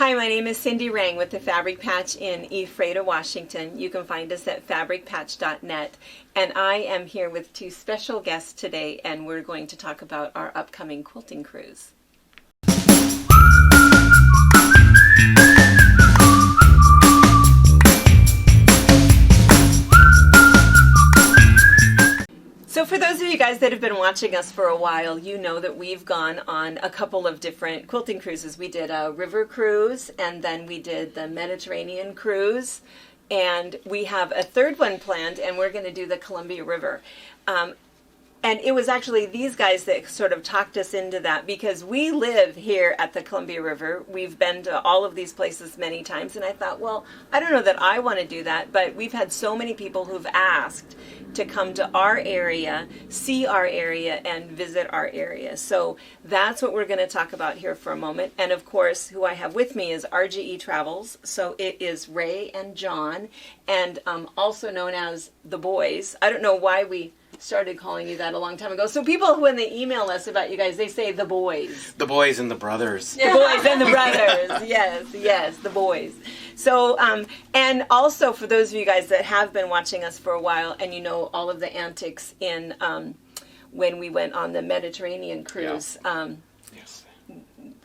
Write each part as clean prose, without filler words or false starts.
Hi, my name is Cindy Rang with the Fabric Patch in Ephrata, Washington. You can find us at fabricpatch.net. And I am here with two special guests today, and we're going to talk about our upcoming quilting cruise. So for those of you guys that have been watching us for a while, you know that we've gone on a couple of different quilting cruises. We did a river cruise, and then we did the Mediterranean cruise, and we have a third one planned, and we're going to do the Columbia River. And it was actually these guys that sort of talked us into that, because we live here at the Columbia River. We've been to all of these places many times, and I thought, well, I don't know that I want to do that, but we've had so many people who've asked to come to our area, see our area, and visit our area. So that's what we're going to talk about here for a moment. And of course, who I have with me is RGE Travels. So it is Ray and John, and also known as the boys. I don't know why we started calling you that a long time ago. So people, when they email us about you guys, they say the boys. The boys and the brothers. The boys and the brothers. Yes, the boys. So, and also for those of you guys that have been watching us for a while, and you know all of the antics in when we went on the Mediterranean cruise. Yes.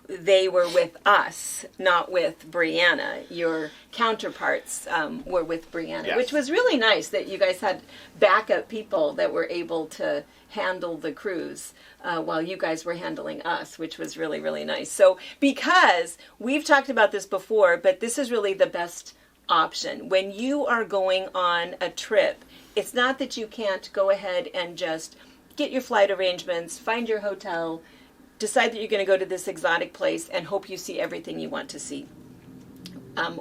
They were with us, not with Brianna. Your counterparts were with Brianna, Yes. which was really nice that you guys had backup people that were able to handle the cruise while you guys were handling us, which was really, really nice. So because we've talked about this before, but this is really the best option. When you are going on a trip, it's not that you can't go ahead and just get your flight arrangements, find your hotel, decide that you're going to go to this exotic place and hope you see everything you want to see.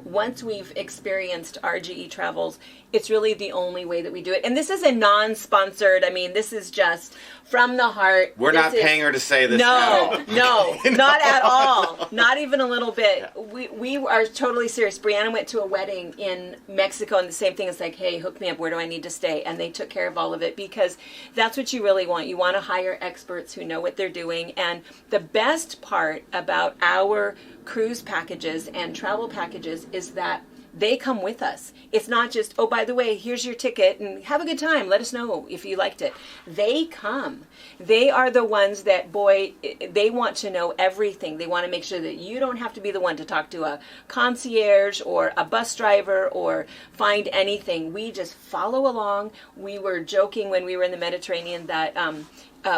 Once we've experienced RGE Travels, it's really the only way that we do it. And this is a non-sponsored, I mean, this is just from the heart. We're not paying her to say this. No, not at all. Not even a little bit. Yeah. We are totally serious. Brianna went to a wedding in Mexico, and the same thing is like, hey, hook me up. Where do I need to stay? And they took care of all of it, because that's what you really want. You want to hire experts who know what they're doing. And the best part about our cruise packages and travel packages is that they come with us. It's not just, oh, by the way, here's your ticket and have a good time. Let us know if you liked it. They come. They are the ones that, boy, they want to know everything. They want to make sure that you don't have to be the one to talk to a concierge or a bus driver or find anything. We just follow along. We were joking when we were in the Mediterranean that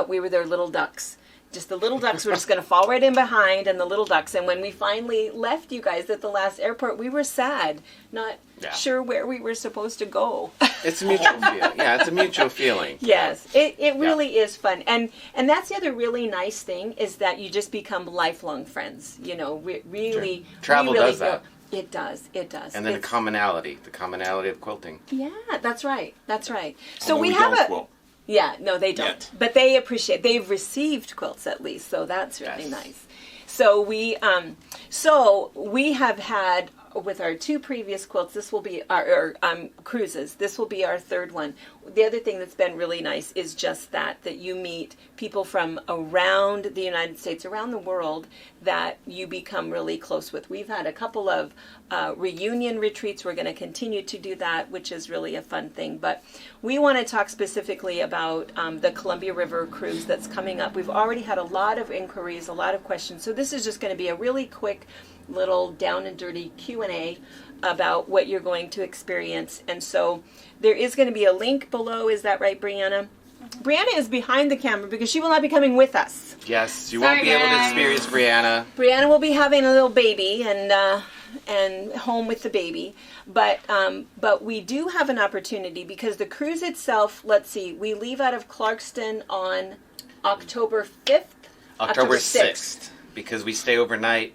we were their little ducks. Just the little ducks were just going to fall right in behind, and the little ducks. And when we finally left you guys at the last airport, we were sad, not sure where we were supposed to go. It's a mutual feeling. Yeah, it's a mutual feeling. Yes, it really is fun. And that's the other really nice thing, is that you just become lifelong friends. You know, really. Travel does that. It does. And then the commonality of quilting. Yeah, that's right. So we have a... Quilt. Yeah, no, they don't. Yet. But they appreciate. They've received quilts at least, so that's really nice. So we have had, with our two previous quilts, this will be our cruises. This will be our third one. The other thing that's been really nice is just that you meet people from around the United States, around the world, that you become really close with. We've had a couple of reunion retreats. We're going to continue to do that, which is really a fun thing. But we want to talk specifically about the Columbia River cruise that's coming up. We've already had a lot of inquiries, a lot of questions. So this is just going to be a really quick little down and dirty Q&A about what you're going to experience. And so there is going to be a link below. Is that right, Brianna? Brianna is behind the camera because she will not be coming with us. Yes, you won't be able to experience Brianna. Brianna will be having a little baby and home with the baby. But we do have an opportunity, because the cruise itself, let's see, we leave out of Clarkston on October 5th? October 6th, because we stay overnight.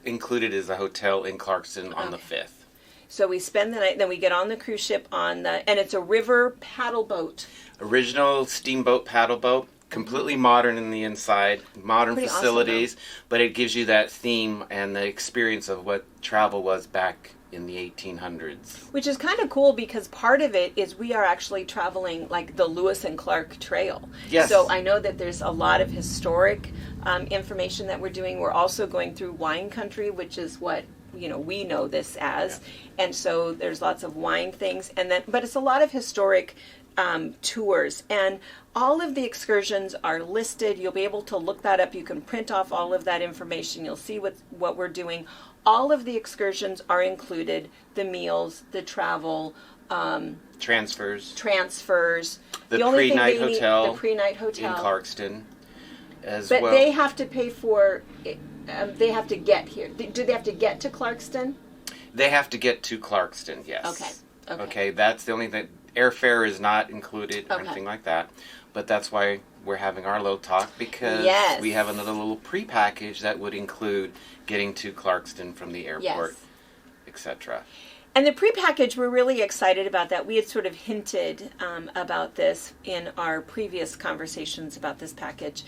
Included is a hotel in Clarkston on the 5th. So we spend the night, then we get on the cruise ship and it's a river paddle boat. Original steamboat paddle boat, completely modern in the inside, modern facilities, awesome, but it gives you that theme and the experience of what travel was back in the 1800s. Which is kind of cool because part of it is we are actually traveling like the Lewis and Clark Trail. Yes. So I know that there's a lot of historic information that we're doing. We're also going through wine country, which is what we know this as. Yeah. And so there's lots of wine things, but it's a lot of historic tours, and all of the excursions are listed. You'll be able to look that up. You can print off all of that information. You'll see what we're doing. All of the excursions are included: the meals, the travel, transfers, the pre-night hotel, the pre-night hotel in Clarkston, but they have to pay for. They have to get here. Do they have to get to Clarkston? They have to get to Clarkston. Yes. Okay. That's the only thing. Airfare is not included or anything like that. But that's why we're having our little talk, because we have another little pre-package that would include getting to Clarkston from the airport, etc. And the pre-package, we're really excited about that. We had sort of hinted about this in our previous conversations about this package.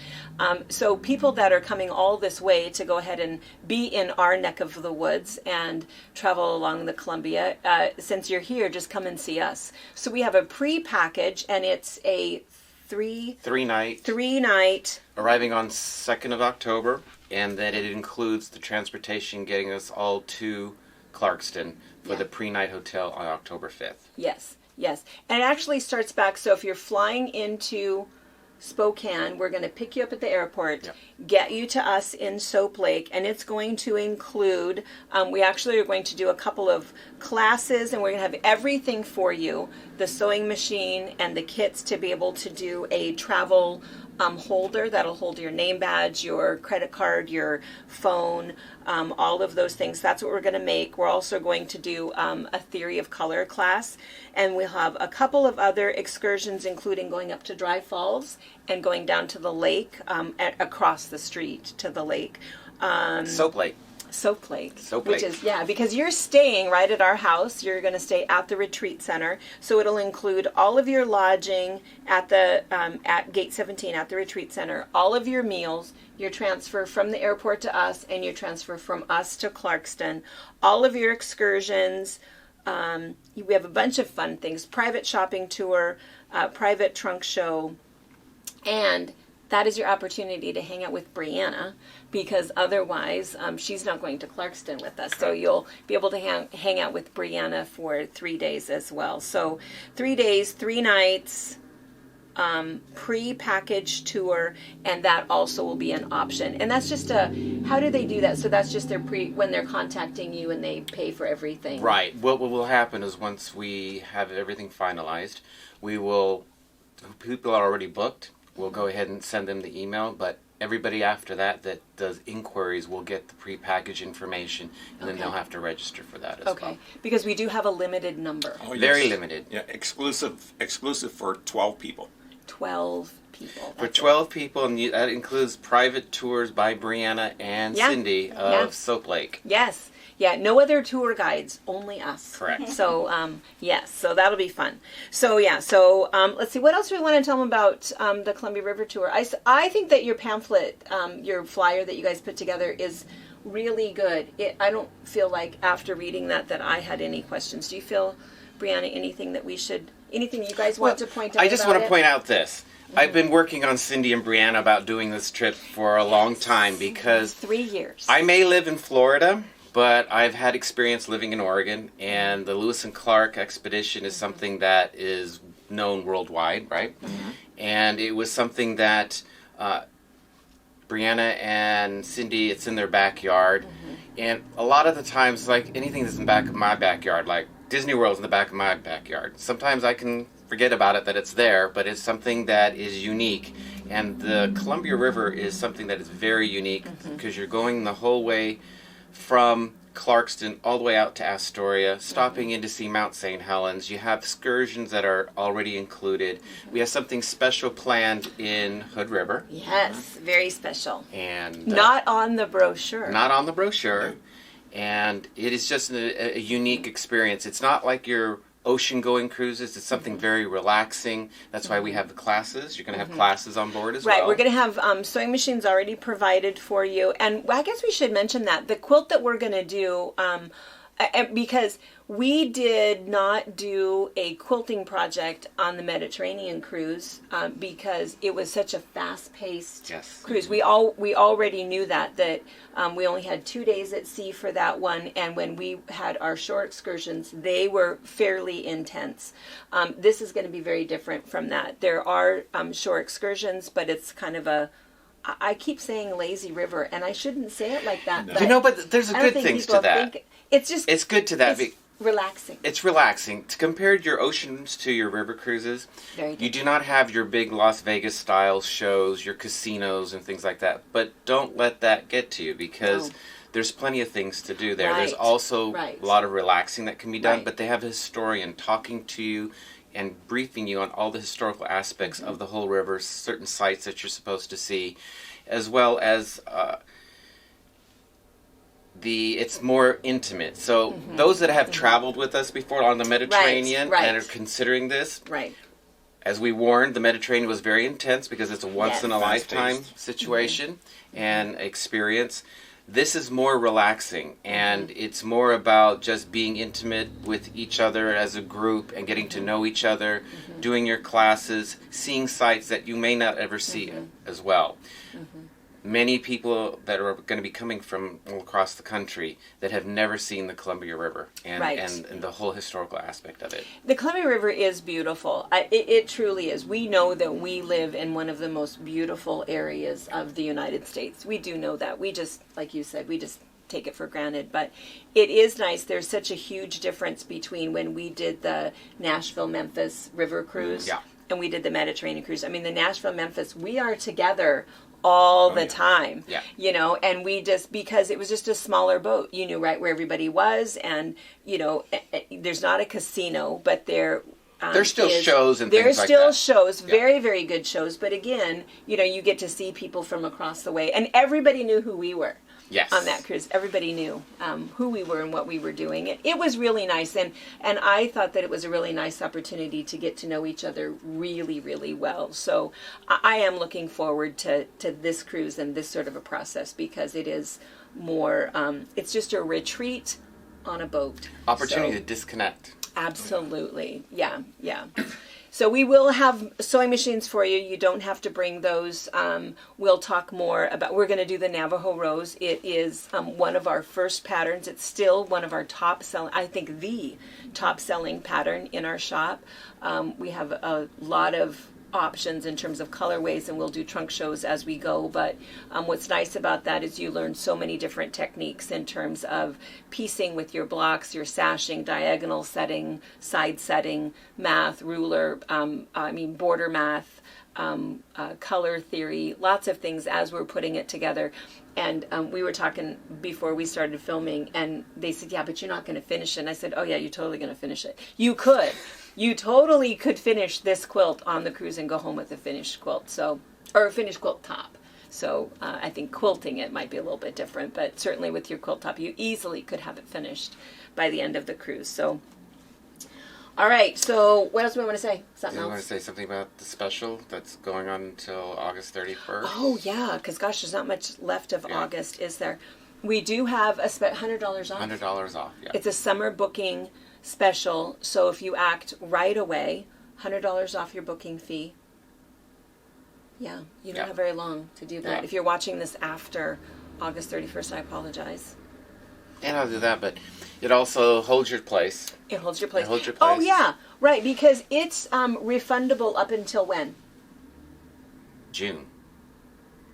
So people that are coming all this way to go ahead and be in our neck of the woods and travel along the Columbia, since you're here, just come and see us. So we have a pre-package, and it's a three night arriving on 2nd of October, and then it includes the transportation getting us all to Clarkston for the pre-night hotel on October 5th. Yes. And it actually starts back, so if you're flying into Spokane, we're going to pick you up at the airport, get you to us in Soap Lake, and it's going to include, we actually are going to do a couple of classes, and we're going to have everything for you, the sewing machine and the kits to be able to do a travel holder that'll hold your name badge, your credit card, your phone, all of those things. That's what we're going to make. We're also going to do a theory of color class, and we'll have a couple of other excursions, including going up to Dry Falls and going down to the lake, across the street to the lake. Soap Lake. Which is, because you're staying right at our house. You're going to stay at the retreat center. So it'll include all of your lodging at Gate 17 at the retreat center, all of your meals, your transfer from the airport to us, and your transfer from us to Clarkston, all of your excursions. We have a bunch of fun things: private shopping tour, private trunk show, and that is your opportunity to hang out with Brianna, because otherwise she's not going to Clarkston with us. So you'll be able to hang out with Brianna for 3 days as well. So 3 days, 3 nights, pre-packaged tour, and that also will be an option. And that's just how do they do that? So that's just when they're contacting you and they pay for everything. Right. What will happen is once we have everything finalized, people are already booked. We'll go ahead and send them the email, but everybody after that does inquiries will get the pre-packaged information, and then they'll have to register for that as well. Okay, because we do have a limited number. Oh, yes. Very limited. Yeah, exclusive for 12 people. 12 people. For 12 people, and that includes private tours by Brianna and Cindi of Soap Lake. Yes. Yeah, no other tour guides, only us. Correct. So, so that'll be fun. So, let's see, what else do we want to tell them about the Columbia River Tour? I think that your pamphlet, your flyer that you guys put together is really good. I don't feel like after reading that I had any questions. Do you feel, Brianna, anything you guys want to point out? I just want to point out this. I've been working on Cindi and Brianna about doing this trip for a long time, because 3 years. I may live in Florida, but I've had experience living in Oregon, and the Lewis and Clark expedition is something that is known worldwide, right? Mm-hmm. And it was something that Brianna and Cindi, it's in their backyard. Mm-hmm. And a lot of the times, like anything that's in the back of my backyard, like Disney World's in the back of my backyard. Sometimes I can forget about it, that it's there, but it's something that is unique. And the Columbia River is something that is very unique, because you're going the whole way from Clarkston all the way out to Astoria, stopping in to see Mount St. Helens. You have excursions that are already included. We have something special planned in Hood River. Yes, very special. And not on the brochure. Not on the brochure. And it is just a unique experience. It's not like your ocean-going cruises. It's something very relaxing. That's why we have the classes. You're going to have classes on board as well. Right. We're going to have sewing machines already provided for you. And I guess we should mention that the quilt that we're going to do, Because we did not do a quilting project on the Mediterranean cruise because it was such a fast-paced cruise. We already knew that we only had 2 days at sea for that one, and when we had our shore excursions, they were fairly intense. This is going to be very different from that. There are shore excursions, but it's kind of I keep saying lazy river, and I shouldn't say it like that. No. But there's good things to that. It's good to that. It's relaxing. It's relaxing. To compare your oceans to your river cruises, you do not have your big Las Vegas style shows, your casinos and things like that. But don't let that get to you, because there's plenty of things to do there. There's also a lot of relaxing that can be done, but they have a historian talking to you and briefing you on all the historical aspects of the whole river, certain sites that you're supposed to see, as well as it's more intimate. So those that have traveled with us before on the Mediterranean and are considering this, as we warned, the Mediterranean was very intense because it's a once-in-a-lifetime situation and experience. This is more relaxing, and it's more about just being intimate with each other as a group and getting to know each other, doing your classes, seeing sites that you may not ever see as well. Many people that are going to be coming from all across the country that have never seen the Columbia River and the whole historical aspect of it. The Columbia River is beautiful. It truly is. We know that we live in one of the most beautiful areas of the United States. We do know that. We just, like you said, we just take it for granted. But it is nice. There's such a huge difference between when we did the Nashville-Memphis River Cruise and we did the Mediterranean Cruise. I mean, the Nashville-Memphis, we are together all the time, you know, and we just, because it was just a smaller boat, you knew right where everybody was, and, you know, there's not a casino, but there's still shows and things like that. There's still shows, very, very good shows, but again, you know, you get to see people from across the way, and everybody knew who we were. On that cruise, everybody knew who we were and what we were doing. It was really nice, and I thought that it was a really nice opportunity to get to know each other really, really well. So I am looking forward to this cruise and this sort of a process, because it is more, it's just a retreat on a boat. Opportunity to disconnect. Absolutely. Yeah. So we will have sewing machines for you. You don't have to bring those. We'll talk more about, we're going to do the Navajo Rose. It is one of our first patterns. It's still one of our top selling, I think the top selling pattern in our shop. We have a lot of options in terms of colorways, and we'll do trunk shows as we go. But what's nice about that is you learn so many different techniques in terms of piecing with your blocks, your sashing, diagonal setting, side setting, math, ruler, border math, color theory, lots of things as we're putting it together. And we were talking before we started filming, and they said, yeah, but you're not going to finish it. And I said, oh yeah, you're totally going to finish it. You could. You totally could finish this quilt on the cruise and go home with a finished quilt, or a finished quilt top. So I think quilting it might be a little bit different, but certainly with your quilt top, you easily could have it finished by the end of the cruise. So, all right. So what else do we want to say? Something else? Want to say something about the special that's going on until August 31st? Oh yeah, because gosh, there's not much left of August, is there? We do have a $100 off. $100 off. Yeah. It's a summer booking special, so if you act right away, $100 off your booking fee. Yeah, you don't have very long to do that. Yeah. If you're watching this after August 31st, I apologize. And I'll do that, but it also holds your place. It holds your place. It holds your place. Oh, yeah, right, because it's refundable up until when? June.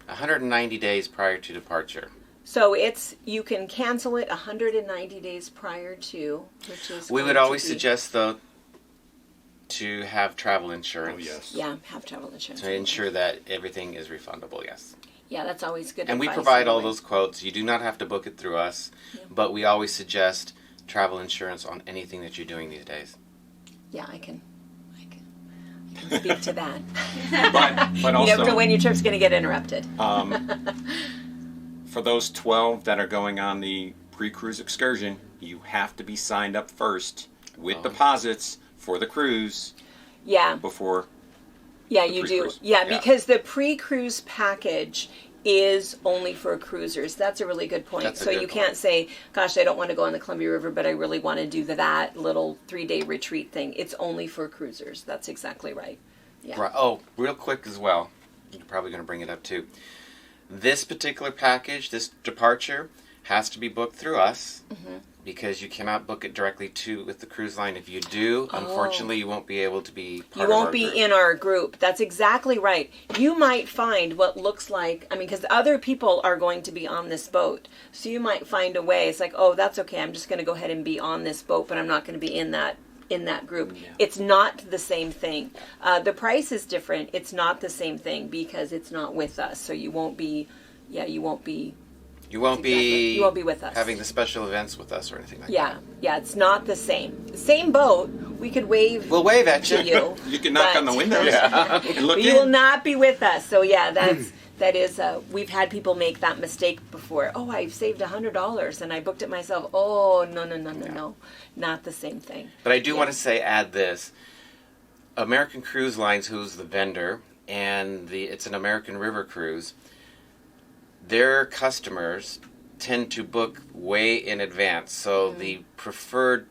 190 days prior to departure. So you can cancel it 190 days prior to, which is. We would always suggest, though, to have travel insurance. Oh, yes. Yeah, have travel insurance. To ensure that everything is refundable, yes. Yeah, that's always good. And we provide all those quotes. You do not have to book it through us, but we always suggest travel insurance on anything that you're doing these days. Yeah, I can speak to that. But also, you never know when your trip's going to get interrupted. For those 12 that are going on the pre-cruise excursion, you have to be signed up first with deposits for the cruise. Yeah. Before. Yeah, you do. Yeah, because the pre-cruise package is only for cruisers. That's a really good point. So you can't say, gosh, I don't want to go on the Columbia River, but I really want to do that little 3-day retreat thing. It's only for cruisers. That's exactly right. Yeah. Right. Oh, real quick as well. You're probably going to bring it up too. This particular package, this departure, has to be booked through us because you cannot book it directly with the cruise line. If you do, unfortunately, you won't be able to be part of our group. You won't be in our group. That's exactly right. You might find what looks like, because other people are going to be on this boat. So you might find a way. It's like, oh, that's okay. I'm just going to go ahead and be on this boat, but I'm not going to be in that group. Yeah. It's not the same thing. The price is different. It's not the same thing because it's not with us. So you won't be with us. Having the special events with us or anything like that. Yeah, it's not the same. Same boat. We could wave. We'll wave at you. You can knock on the windows. And look you will not be with us. So that is, we've had people make that mistake before. Oh, I've saved $100 and I booked it myself. Oh, no. Not the same thing. But I do want to add this. American Cruise Lines, who's the vendor, and it's an American River cruise, their customers tend to book way in advance. So the preferred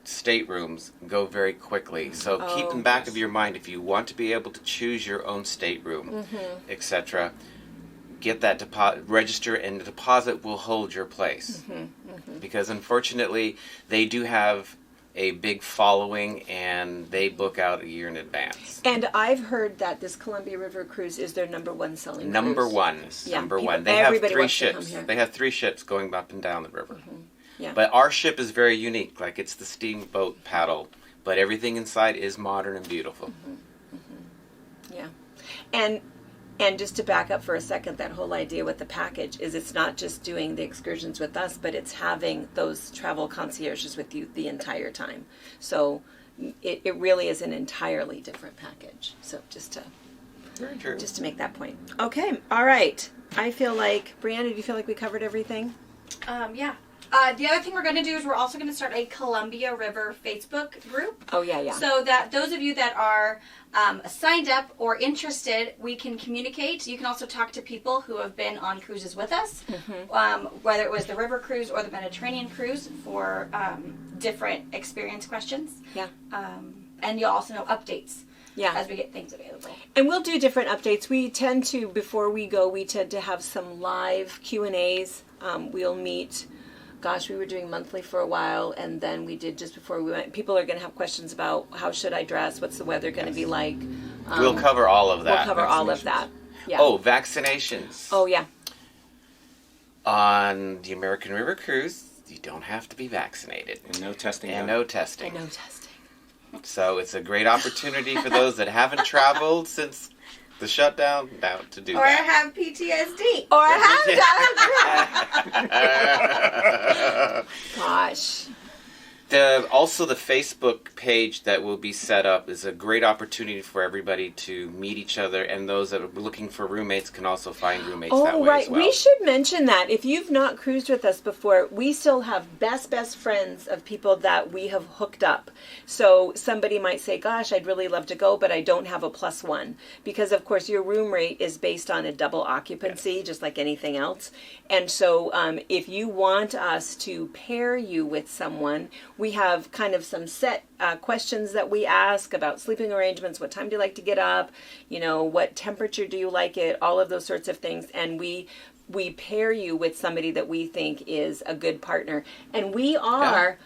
staterooms go very quickly. So keep in the back of your mind, if you want to be able to choose your own stateroom, etc., get that deposit, register, and the deposit will hold your place. Because unfortunately, they do have a big following and they book out a year in advance. And I've heard that this Columbia River cruise is their number one selling number cruise. One. Yeah, number one. They have 3 ships. They have 3 ships going up and down the river. Yeah. But our ship is very unique. Like, it's the steamboat paddle, but everything inside is modern and beautiful. Yeah. And just to back up for a second, that whole idea with the package is it's not just doing the excursions with us, but it's having those travel concierges with you the entire time. So it really is an entirely different package. So just to make that point. Okay. All right. I feel like, Brianna, do you feel like we covered everything? Yeah. The other thing we're going to do is we're also going to start a Columbia River Facebook group. Oh, yeah. So that those of you that are signed up or interested, we can communicate. You can also talk to people who have been on cruises with us, whether it was the river cruise or the Mediterranean cruise, for different experience questions. Yeah. And you'll also know updates. Yeah. As we get things available. And we'll do different updates. We tend to, before we go, to have some live Q&As. We'll meet... Gosh, we were doing monthly for a while, and then we did just before we went. People are going to have questions about how should I dress, what's the weather going to be like. We'll cover all of that. We'll cover all of that. Yeah. Oh, vaccinations. Oh, yeah. On the American River Cruise, you don't have to be vaccinated. And no testing. So it's a great opportunity for those that haven't traveled since the shutdown now to do or that. Have PTSD. Or have Gosh. Also, the Facebook page that will be set up is a great opportunity for everybody to meet each other, and those that are looking for roommates can also find roommates that way as well. We should mention that. If you've not cruised with us before, we still have best friends of people that we have hooked up. So somebody might say, gosh, I'd really love to go, but I don't have a +1. Because, of course, your room rate is based on a double occupancy, just like anything else. And so if you want us to pair you with someone, we have kind of some set questions that we ask about sleeping arrangements. What time do you like to get up? What temperature do you like it? All of those sorts of things. And we pair you with somebody that we think is a good partner. And we are...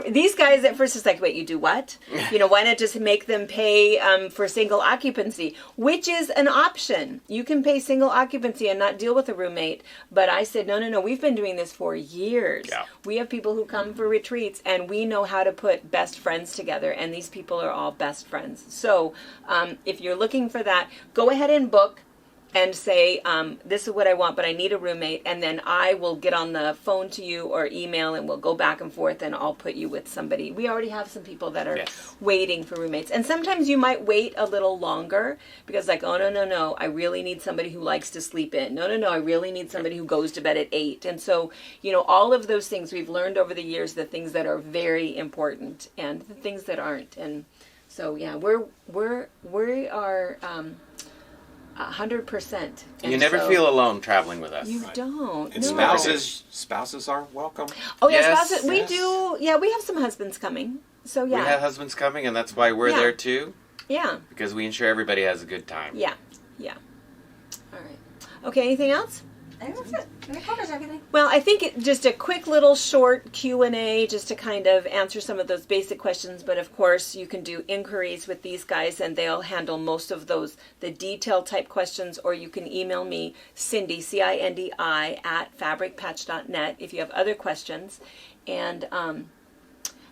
These guys at first is like, wait, you do what? Why not just make them pay for single occupancy, which is an option. You can pay single occupancy and not deal with a roommate. But I said, no, we've been doing this for years. Yeah. We have people who come for retreats, and we know how to put best friends together, and these people are all best friends. So if you're looking for that, go ahead and book. And say, this is what I want, but I need a roommate. And then I will get on the phone to you or email, and we'll go back and forth, and I'll put you with somebody. We already have some people that are waiting for roommates. And sometimes you might wait a little longer because like, oh, no, I really need somebody who likes to sleep in. No, I really need somebody who goes to bed at 8. And so, all of those things we've learned over the years, the things that are very important and the things that aren't. And so, yeah, we are... 100%. You never feel alone traveling with us. You don't. And no. spouses are welcome. Oh yeah, Yes. spouses. We Yes. do. Yeah, we have some husbands coming. So We have yeah, husbands coming, and that's why we're Yeah. there too, yeah, because we ensure everybody has a good time. yeah, yeah. All right. Okay. Anything else? I think that's it. I think it covers everything. Well, I think just a quick little short Q&A just to kind of answer some of those basic questions. But of course, you can do inquiries with these guys and they'll handle most of those, the detailed type questions, or you can email me, Cindi, Cindi, at fabricpatch.net if you have other questions. And,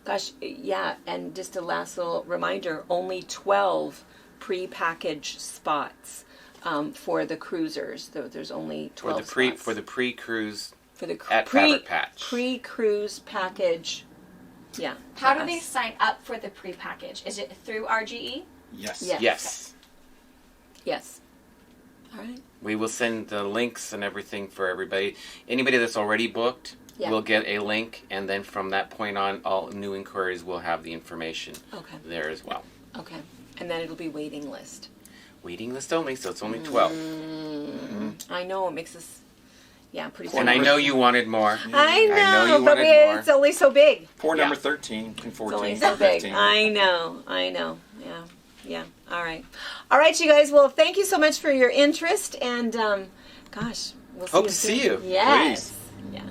gosh, yeah, and just a last little reminder, only 12 pre-packaged spots. For the cruisers, there's only 12 spots. For the pre-cruise For the at Fabric Patch. pre-cruise package. Yeah. How for do they us. sign up for the pre-package? Is it through RGE? Yes. Yes. Yes. Yes. All right. We will send the links and everything for everybody. Anybody that's already booked Yeah. will get a link, and then from that point on, all new inquiries will have the information Okay. there as well. Okay. And then it'll be waiting list. Waiting list only, so it's only 12. I know it makes us, pretty. And I know you wanted more. I know, you but wanted more. it's only so big. Poor Yeah. number 13 and It's only 14 so and big. 15. I know. Yeah. Yeah. All right. All right, you guys. Well, thank you so much for your interest, and gosh, we'll see Hope you to soon. see you. Yes. Yeah.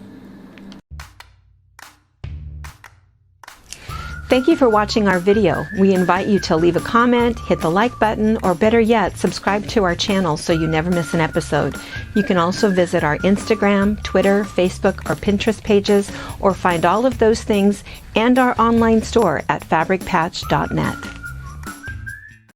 Thank you for watching our video. We invite you to leave a comment, hit the like button, or better yet, subscribe to our channel so you never miss an episode. You can also visit our Instagram, Twitter, Facebook, or Pinterest pages, or find all of those things and our online store at fabricpatch.net.